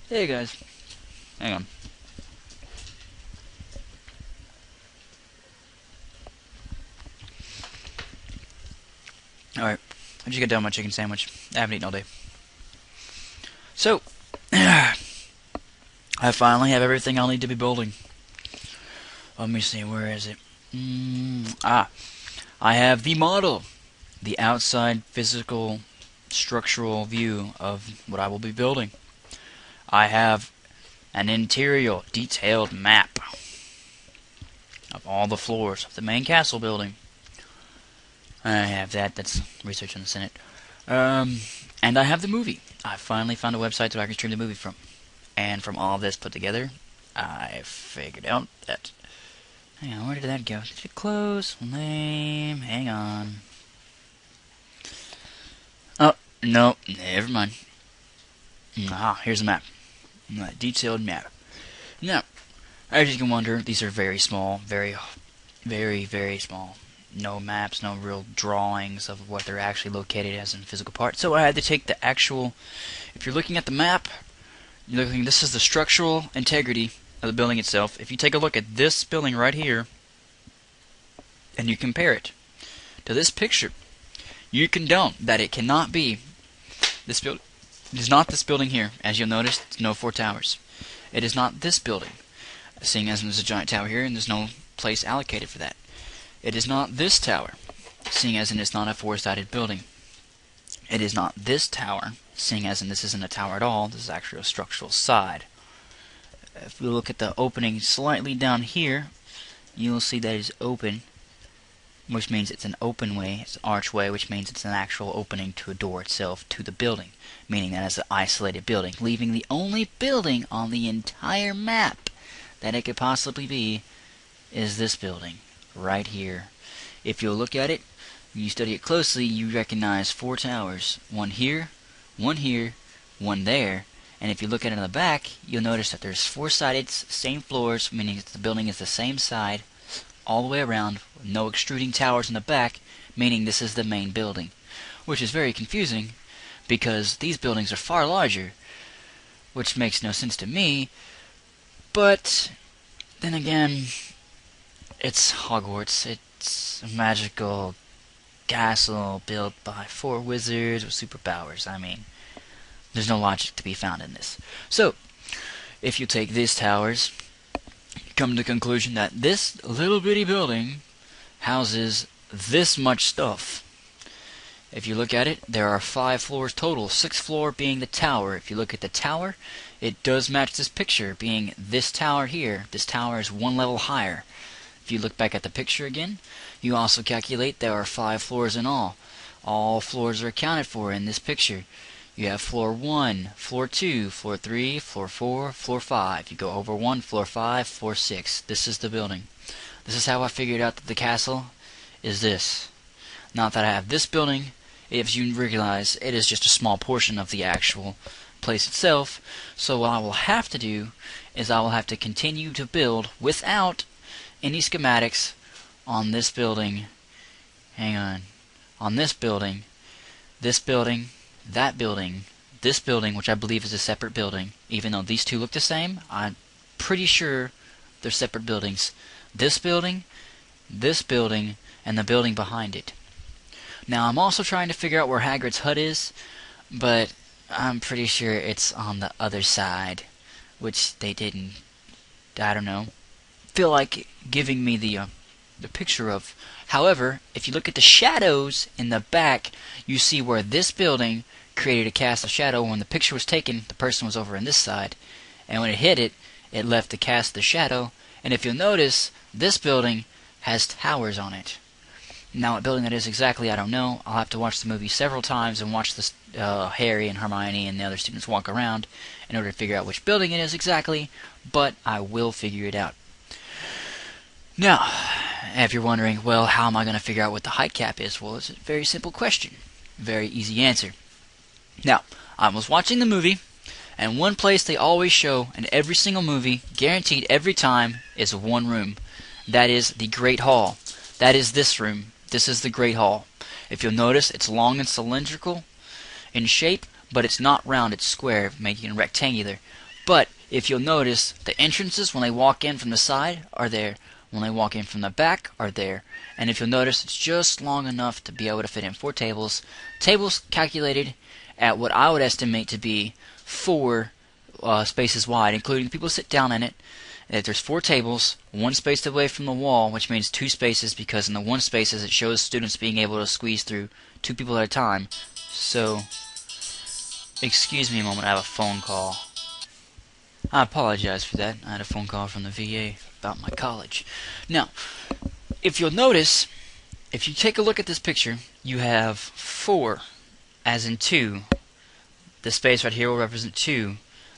Hey guys, hang on. Alright, I just got done my chicken sandwich. I haven't eaten all day. So, I finally have everything I'll need to be building. Let me see, where is it? I have the model. The outside physical structural view of what I will be building. I have an interior detailed map of all the floors of the main castle building. I have that's research on the Senate. And I have the movie. I finally found a website that I can stream the movie from. And from all this put together, I figured out that... Hang on, where did that go? Did it close? Lame. Hang on. Oh, no, never mind. Here's a map. A detailed map. Now, as you can wonder, these are very small. Very, very, very small. No maps, no real drawings of what they're actually located as in physical parts. So I had to take the actual... If you're looking at the map, you're looking... This is the structural integrity of the building itself. If you take a look at this building right here, and you compare it to this picture, you can know that it cannot be this building. It is not this building here. As you'll notice, it's no 4 towers. It is not this building, seeing as there's a giant tower here and there's no place allocated for that. It is not this tower, seeing as in it's not a 4-sided building. It is not this tower, seeing as in this isn't a tower at all. This is actually a structural side. If we look at the opening slightly down here, you'll see that it's open, which means it's an open way. It's an archway, which means it's an actual opening to a door itself to the building, meaning that it's an isolated building, leaving the only building on the entire map that it could possibly be is this building right here. If you'll look at it and you study it closely, you recognize 4 towers. One here, one there. And if you look at it in the back, you'll notice that there's 4-sided, same floors, meaning that the building is the same side all the way around, no extruding towers in the back, meaning this is the main building. Which is very confusing, because these buildings are far larger, which makes no sense to me. But then again, it's Hogwarts. It's a magical castle built by 4 wizards with superpowers. I mean, there's no logic to be found in this. So, if you take these towers, you come to the conclusion that this little bitty building houses this much stuff. If you look at it, there are 5 floors total, 6th floor being the tower. If you look at the tower, it does match this picture, being this tower here. This tower is 1 level higher. If you look back at the picture again, you also calculate there are 5 floors in all. All floors are accounted for in this picture. You have floor 1, floor 2, floor 3, floor 4, floor 5. You go over 1, floor 5, floor 6. This is the building. This is how I figured out that the castle is this. Not that I have this building. If you realize, it is just a small portion of the actual place itself. So what I will have to do is I will have to continue to build without any schematics on this building. Hang on. On this building, that building, this building, which I believe is a separate building, even though these two look the same, I'm pretty sure they're separate buildings. This building, and the building behind it. Now, I'm also trying to figure out where Hagrid's hut is, but I'm pretty sure it's on the other side, which they didn't, I don't know, feel like giving me the picture of. However, if you look at the shadows in the back, you see where this building created a cast of shadow. When the picture was taken, the person was over on this side, and when it hit it, it left the cast of shadow. And if you'll notice, this building has towers on it. Now, what building that is exactly, I don't know. I'll have to watch the movie several times and watch this Harry and Hermione and the other students walk around in order to figure out which building it is exactly, but I will figure it out. Now, if you're wondering, well, how am I going to figure out what the height cap is? Well, it's a very simple question. Very easy answer. Now, I was watching the movie, and one place they always show in every single movie, guaranteed every time, is one room. That is the Great Hall. That is this room. This is the Great Hall. If you'll notice, it's long and cylindrical in shape, but it's not round, it's square, making it rectangular. But if you'll notice, the entrances when they walk in from the side are there. When they walk in from the back are there. And if you'll notice, it's just long enough to be able to fit in 4 tables. Tables calculated at what I would estimate to be 4 spaces wide, including the people who sit down in it. And there's 4 tables, 1 spaced away from the wall, which means 2 spaces, because in the 1 spaces it shows students being able to squeeze through 2 people at a time. So, excuse me a moment, I have a phone call. I apologize for that. I had a phone call from the VA about my college. Now, if you'll notice, if you take a look at this picture, you have 4, as in 2. The space right here will represent 2.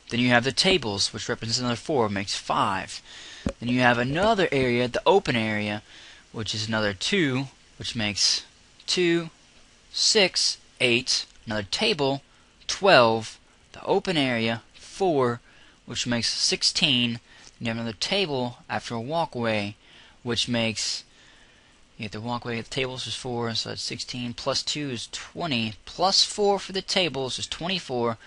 Then you have the tables, which represents another 4, makes 5. Then you have another area, the open area, which is another 2, which makes 2, 6, 8. Another table, 12. The open area, 4, which makes 16. Then you have another table after a walkway, which makes, you have the walkway, the tables is 4, so that's 16, plus 2 is 20, plus 4 for the tables is 24,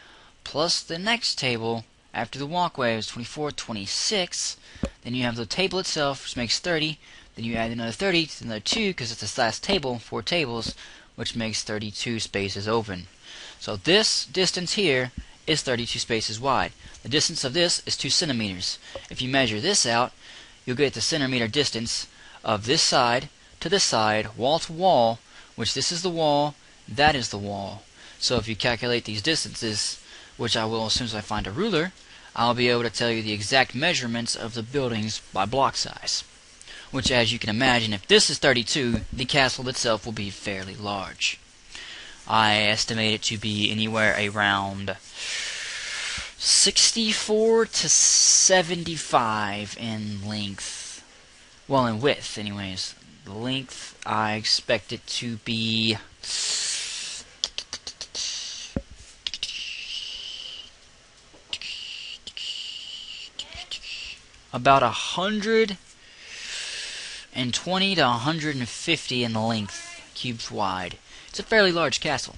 plus the next table after the walkway is 24, 26. Then you have the table itself, which makes 30. Then you add another 30 to another 2, because it's the last table, 4 tables, which makes 32 spaces open. So this distance here is 32 spaces wide. The distance of this is 2 centimeters. If you measure this out, you'll get the centimeter distance of this side to this side, wall to wall, which this is the wall, that is the wall. So if you calculate these distances, which I will as soon as I find a ruler, I'll be able to tell you the exact measurements of the buildings by block size. Which, as you can imagine, if this is 32, the castle itself will be fairly large. I estimate it to be anywhere around 64 to 75 in length. Well, in width, anyways. The length, I expect it to be about 120 to 150 in length, cubes wide. It's a fairly large castle.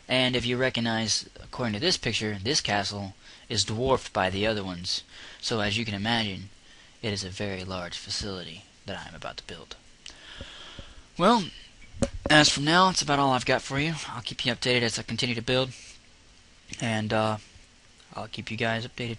And if you recognize, according to this picture, this castle is dwarfed by the other ones. So as you can imagine, it is a very large facility that I am about to build. Well, as from now, that's about all I've got for you. I'll keep you updated as I continue to build. And I'll keep you guys updated.